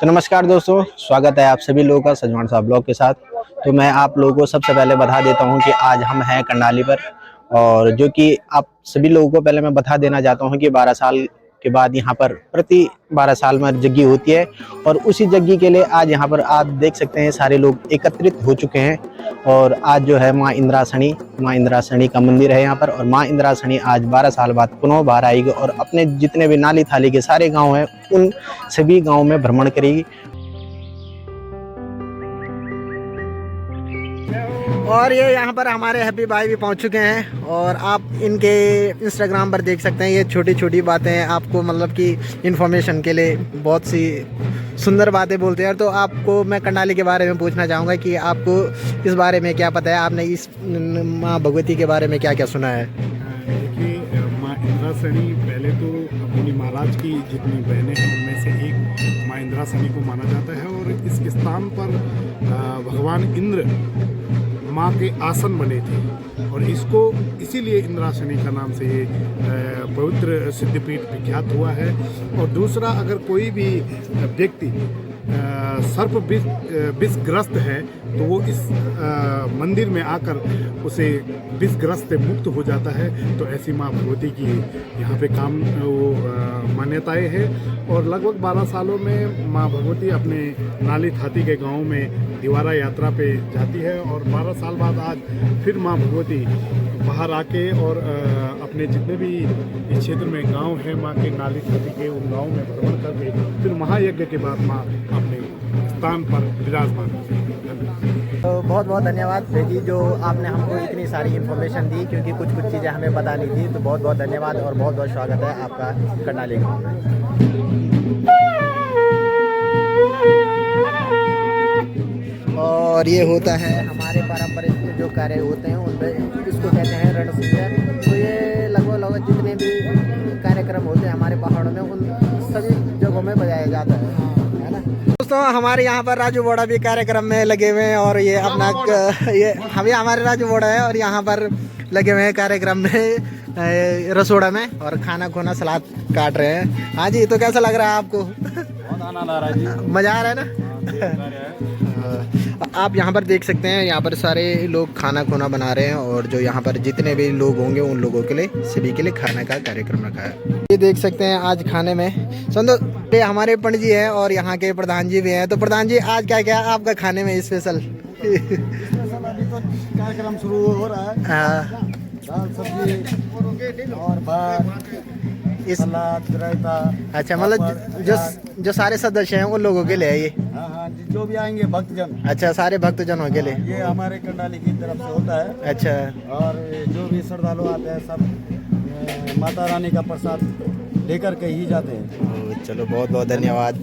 तो नमस्कार दोस्तों, स्वागत है आप सभी लोगों का सजवान साहब ब्लॉग के साथ। तो मैं आप लोगों को सबसे पहले बता देता हूं कि आज हम हैं करनाली पर, और जो कि आप सभी लोगों को पहले मैं बता देना चाहता हूं कि 12 साल के बाद यहाँ पर प्रति 12 साल में जग्गी होती है। और उसी जग्गी के लिए आज यहाँ पर आप देख सकते हैं सारे लोग एकत्रित हो चुके हैं। और आज जो है माँ इंद्रासनी का मंदिर है यहाँ पर, और माँ इंद्रासनी आज 12 साल बाद पुनः बाहर आएगी और अपने जितने भी नाली थाली के सारे गांव हैं उन सभी गांव में भ्रमण करेगी। और ये यहाँ पर हमारे हैप्पी भाई भी पहुँच चुके हैं, और आप इनके इंस्टाग्राम पर देख सकते हैं। ये छोटी छोटी बातें आपको मतलब कि इन्फॉर्मेशन के लिए बहुत सी सुंदर बातें बोलते हैं। तो आपको मैं करनाली के बारे में पूछना चाहूँगा कि आपको इस बारे में क्या पता है, आपने इस माँ भगवती के बारे में क्या क्या सुना है? देखिए, माँ इंद्रासनी पहले तो अपनी महाराज की जितनी बहनें हैं उनमें से एक माँ इंद्रासनी को माना जाता है। और इस स्थान पर भगवान इंद्र माँ के आसन बने थे, और इसको इसीलिए इंद्रासनी का नाम से ये पवित्र सिद्धपीठ विख्यात हुआ है। और दूसरा, अगर कोई भी व्यक्ति सर्प विषग्रस्त है तो वो इस मंदिर में आकर उसे विषग्रस्त से मुक्त हो जाता है। तो ऐसी माँ भगवती की यहाँ पे मान्यताएं हैं। और लगभग 12 सालों में माँ भगवती अपने नाली थाती के गांव में दिवारा यात्रा पे जाती है, और 12 साल बाद आज फिर माँ भगवती बाहर आके और अपने जितने भी इस क्षेत्र में गांव है माँ के नाली थाती के, उन गाँव में भ्रमण करके फिर महायज्ञ के बाद माँ अपने स्थान पर विराजमान होती है। तो बहुत बहुत धन्यवाद जी, जो आपने हमको इतनी सारी इन्फॉर्मेशन दी, क्योंकि कुछ चीज़ें हमें पता नहीं थी। तो बहुत बहुत धन्यवाद और बहुत बहुत स्वागत है आपका करनाली गाँव में। और ये होता है हमारे पारंपरिक जो कार्य होते हैं उनमें, इसको कहते हैं रणसिंगा। तो ये लगभग जितने भी कार्यक्रम होते हैं हमारे पहाड़ों में, उन सभी जगहों में बजाया जाता है ना दोस्तों। हमारे यहाँ पर राजू बोड़ा भी कार्यक्रम में लगे हुए हैं, और ये अपना ये हमारे राजू बोड़ा है, और यहाँ पर लगे हुए हैं कार्यक्रम में रसोड़ा में, और खाना खोना सलाद काट रहे हैं। हाँ जी, तो कैसा लग रहा है आपको? बहुत आनंद आ रहा है जी, मज़ा आ रहा है ना? आप यहाँ पर देख सकते हैं, यहाँ पर सारे लोग खाना खोना बना रहे हैं, और जो यहाँ पर जितने भी लोग होंगे उन लोगों के लिए, सभी के लिए खाने का कार्यक्रम रखा है। ये देख सकते हैं आज खाने में संतोष हमारे पंडित जी हैं और यहाँ के प्रधान जी भी हैं। तो प्रधान जी, आज क्या क्या आपका खाने में स्पेशल? अभी तो कार्यक्रम शुरू हो रहा है। हाँ, दाल सब्जी और भात, सलाद, रायता। अच्छा, मतलब जो सारे सदस्य हैं उन लोगों के लिए है ये? हाँ हाँ, जो भी आएंगे भक्तजन। अच्छा, सारे भक्तजनों के लिए ये हमारे करनाली की तरफ से होता है। अच्छा, और जो भी श्रद्धालु आते हैं सब माता रानी का प्रसाद लेकर के ही जाते हैं। चलो बहुत बहुत धन्यवाद।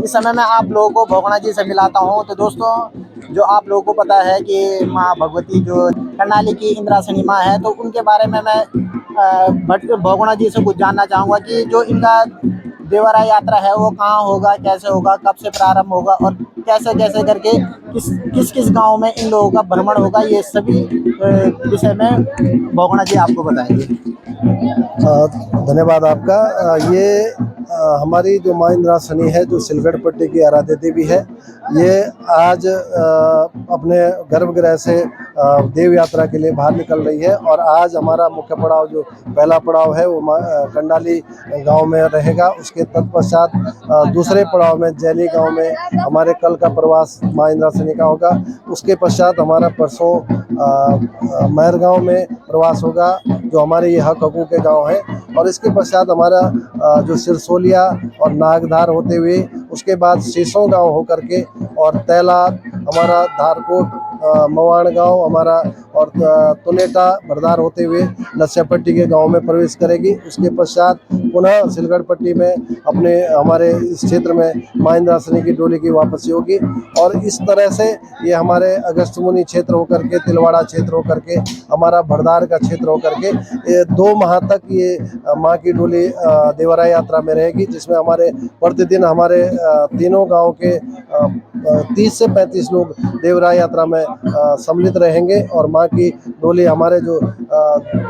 इस समय मैं आप लोगों को भोगना जी से मिलाता हूँ। तो दोस्तों, जो आप लोगों को पता है कि माँ भगवती जो करनाली की इंद्रासनी माँ है, तो उनके बारे में मैं भोगना जी से कुछ जानना चाहूँगा कि जो इनका देवरा यात्रा है वो कहाँ होगा, कैसे होगा, कब से प्रारंभ होगा, और कैसे कैसे करके किस गांव में इन लोगों का भ्रमण होगा। ये सभी विषय में भोगना जी आपको बताएंगे। धन्यवाद आपका। ये हमारी जो माँ इंद्रासनी है, जो सिलगढ़ पट्टी की आराध्य देवी है, ये आज अपने गर्भगृह से देव यात्रा के लिए बाहर निकल रही है। और आज हमारा मुख्य पड़ाव, जो पहला पड़ाव है, वो करनाली गांव में रहेगा। उसके तत्पश्चात दूसरे पड़ाव में जैली गांव में हमारे कल का प्रवास माँ इंद्रासनी का होगा। उसके पश्चात हमारा परसों महर गांव में प्रवास होगा, जो हमारे ये हक हकूक के गांव है। और इसके पश्चात हमारा जो सिरसोलिया और नागधार होते हुए, उसके बाद शीशों गांव होकर के, और तैलाद, हमारा धारकोट मवाण गांव हमारा और तुनेटा भरदार होते हुए लस्यापट्टी के गांव में प्रवेश करेगी। उसके पश्चात पुनः सिलगढ़ पट्टी में अपने हमारे इस क्षेत्र में मां इंद्रासनी की डोली की वापसी होगी। और इस तरह से ये हमारे अगस्त्यमुनि क्षेत्र होकर के, तिलवाड़ा क्षेत्र होकर के, हमारा भरदार का क्षेत्र होकर के 2 माह तक ये माँ की डोली देवरा यात्रा में रहेगी, जिसमें हमारे प्रतिदिन हमारे तीनों गांव के 30 से 35 लोग देवरा यात्रा में सम्मिलित रहेंगे। और माँ की डोली हमारे जो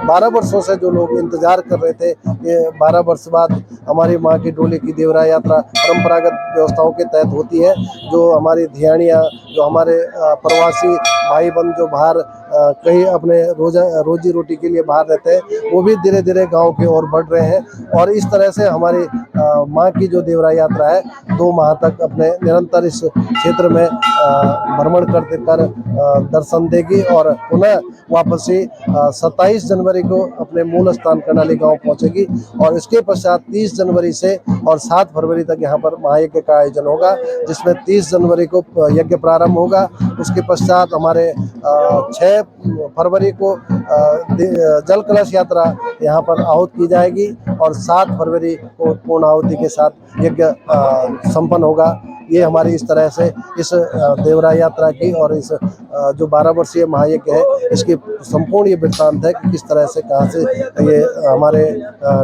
12 वर्षों से जो लोग इंतजार कर रहे थे, ये 12 वर्ष बाद हमारी माँ की डोली की देवरा यात्रा परंपरागत व्यवस्थाओं के तहत होती है। जो हमारी धियानियाँ, जो हमारे प्रवासी भाई बंद जो बाहर कहीं अपने रोजी रोटी के लिए बाहर रहते हैं, वो भी धीरे धीरे गांव की ओर बढ़ रहे हैं। और इस तरह से हमारी माँ की जो देवरा यात्रा है 2 माह तक अपने निरंतर इस क्षेत्र में भ्रमण करते कर दर्शन देगी और पुनः वापसी 27 जनवरी को अपने मूल स्थान कर्णाली गांव पहुंचेगी। और इसके पश्चात 30 जनवरी से और 7 फरवरी तक यहाँ पर महायज्ञ का आयोजन होगा, जिसमें 30 जनवरी को यज्ञ प्रारंभ होगा। उसके पश्चात हमारे 6 फरवरी को जल कलश यात्रा यहाँ पर आहूत की जाएगी और 7 फरवरी को पूर्ण आहुति के साथ यज्ञ संपन्न होगा। ये हमारी इस तरह से इस देवरा यात्रा की और इस जो 12 वर्षीय महायज्ञ है, इसकी संपूर्ण ये वृत्तांत है कि किस तरह से कहाँ से ये हमारे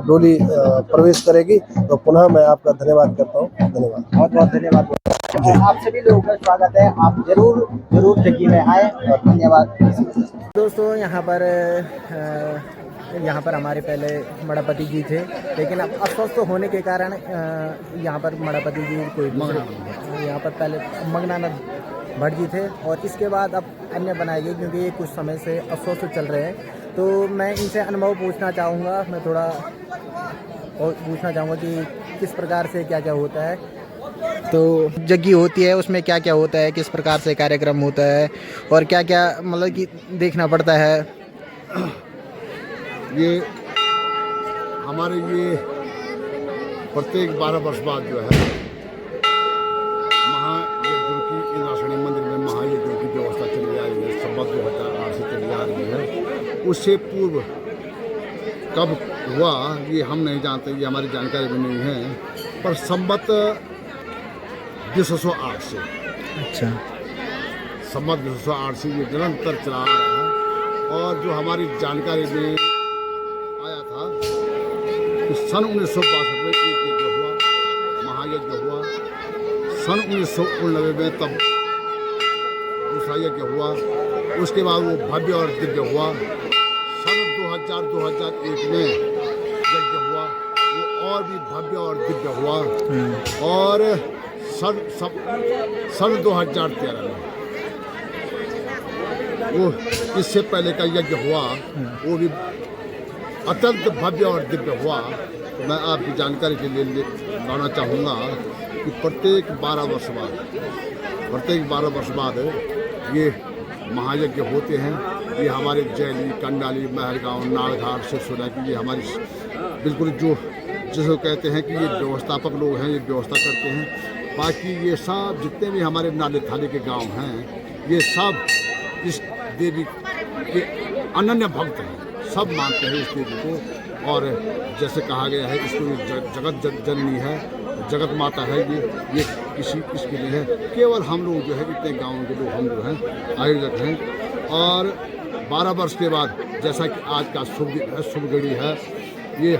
डोली प्रवेश करेगी। तो पुनः मैं आपका धन्यवाद करता हूँ। धन्यवाद, बहुत बहुत धन्यवाद। आप सभी लोगों का स्वागत है, आप जरूर जग्गी में आए और धन्यवाद। दोस्तों यहाँ पर हमारे पहले मड़ापति जी थे, लेकिन अब अस्वस्थ होने के कारण यहाँ पर मड़ापति जी कोई यहाँ पर पहले मंगनानाथ भट्ट जी थे और इसके बाद अब अन्य बनाए गए, क्योंकि ये कुछ समय से अस्वस्थ चल रहे हैं। तो मैं इनसे अनुभव पूछना चाहूँगा, मैं थोड़ा और पूछना चाहूँगा कि किस प्रकार से क्या क्या होता है, तो जग्गी होती है उसमें क्या क्या होता है, किस प्रकार से कार्यक्रम होता है और क्या क्या मतलब कि देखना पड़ता है। ये हमारे ये प्रत्येक 12 वर्ष बाद जो है महायज्ञ की इंद्रासनी मंदिर में महायज्ञ की व्यवस्था चली आ रही है, संवत 2008 से चली आ रही है। उससे पूर्व कब हुआ ये हम नहीं जानते, ये हमारी जानकारी भी नहीं है, पर संवत 208 से, अच्छा, संवत 208 से ये निरंतर चला आ रहा है। और जो हमारी जानकारी में आया था कि सन 1962 में एक यज्ञ हुआ, महायज्ञ हुआ। सन 1989 में तब दूसरा यज्ञ हुआ। उसके बाद वो भव्य और दिव्य हुआ। सन 2001 में यज्ञ हुआ, वो और भी भव्य और दिव्य हुआ। और सन 2013 में वो इससे पहले का यज्ञ हुआ, वो भी अत्यंत भव्य और दिव्य हुआ। तो मैं आपकी जानकारी के लिए लाना चाहूँगा कि प्रत्येक 12 वर्ष बाद ये महायज्ञ होते हैं। ये हमारे जैली, कंडाली, महरगांव, नाड़घाट, सिरसोला की ये हमारी बिल्कुल जो जिसको कहते हैं कि ये व्यवस्थापक लोग हैं, ये व्यवस्था करते हैं। बाकी ये सब जितने भी हमारे नाले थाले के गांव हैं, ये सब इस देवी के अनन्य भक्त हैं, सब मानते हैं इस देवी को। और जैसे कहा गया है, इसको जगत जननी है, जगत माता है, ये इसके लिए है। केवल हम लोग जो है इतने गाँव के लोग हम जो हैं आयोजक हैं। और 12 वर्ष के बाद जैसा कि आज का शुभ घड़ी है, ये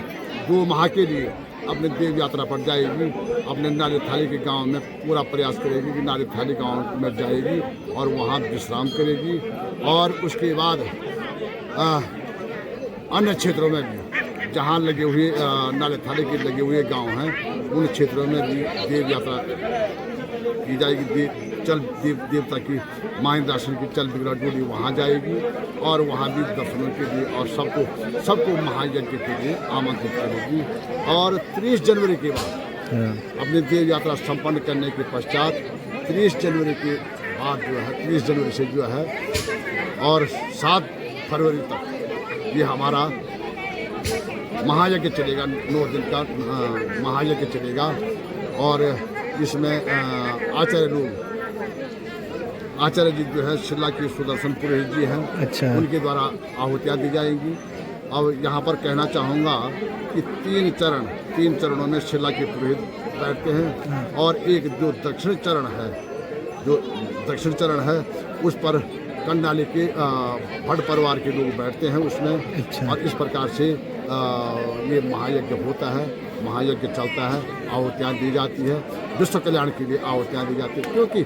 2 माह के लिए अपने देव यात्रा पर जाएगी। अपने नाले थाली के गांव में पूरा प्रयास करेगी कि नाले थाली गांव में जाएगी और वहां विश्राम करेगी। और उसके बाद अन्य क्षेत्रों में भी जहां लगे हुए नाले थाली के लगे हुए गांव हैं, उन क्षेत्रों में भी देव यात्रा की जाएगी। देवता की मां इंद्रासनी की चल बिगड़ा डोली वहाँ जाएगी और वहाँ भी दर्शनों के लिए और सबको महायज्ञ के लिए आमंत्रित करेगी। और 30 जनवरी के बाद अपनी देव यात्रा संपन्न करने के पश्चात 30 जनवरी के बाद जो है 30 जनवरी से जो है और 7 फरवरी तक ये हमारा महायज्ञ चलेगा। 9 दिन का महायज्ञ चलेगा और इसमें आचार्य लोग आचार्य जी जो है शिला के सुदर्शन पुरोहित जी हैं, अच्छा। उनके द्वारा आहुतियाँ दी जाएंगी। अब यहाँ पर कहना चाहूँगा कि 3 चरणों में शिला के पुरोहित बैठते हैं और एक जो दक्षिण चरण है उस पर कंडाली के भट्ट परिवार के लोग बैठते हैं उसमें। अच्छा। और इस प्रकार से ये महायज्ञ होता है, महायज्ञ चलता है, आहुतियाँ दी जाती है, विश्व कल्याण के लिए आहुतियाँ दी जाती है। क्योंकि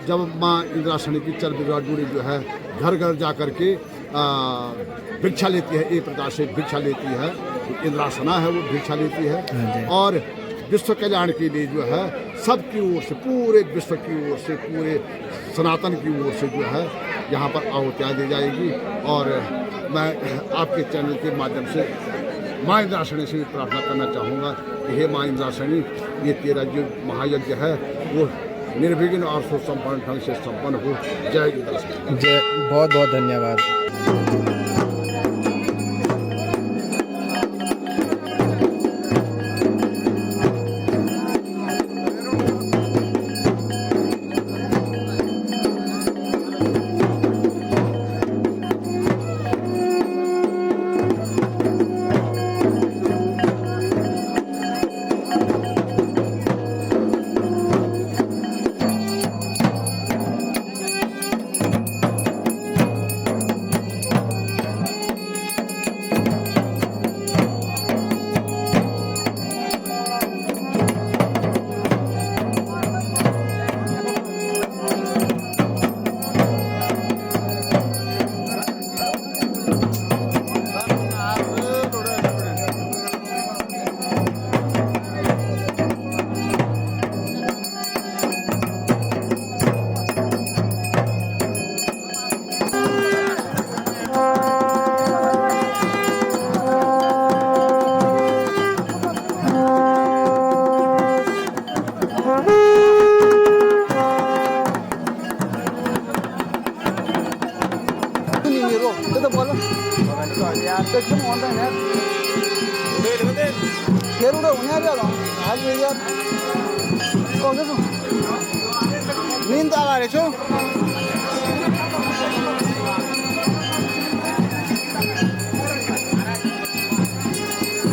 जब माँ इंद्रासनी की चल बिगाड़ूरी जो है घर घर जा कर के भिक्षा लेती है, एक प्रकार से भिक्षा लेती है, तो इंद्रासना है वो भिक्षा लेती है और विश्व कल्याण के लिए जो है सबकी ओर से, पूरे विश्व की ओर से, पूरे सनातन की ओर से जो है यहाँ पर आहुतियाँ दी जाएगी। और मैं आपके चैनल के माध्यम से माँ इंद्रासनी से भी प्रार्थना करना चाहूँगा कि हे माँ इंद्रासनी, ये तेरा जो महायज्ञ है वो निर्विघ्न और सुसंपन्न ढंग से संपन्न हो। जय इंद्रासनी। जय, बहुत बहुत धन्यवाद।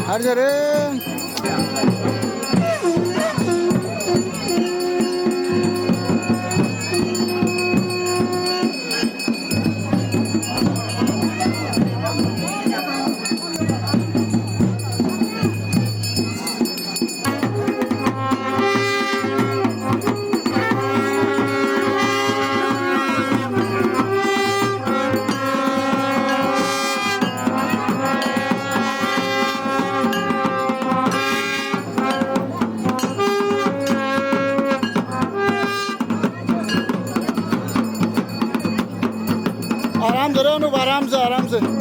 हर जरे आराम से रहो, आराम से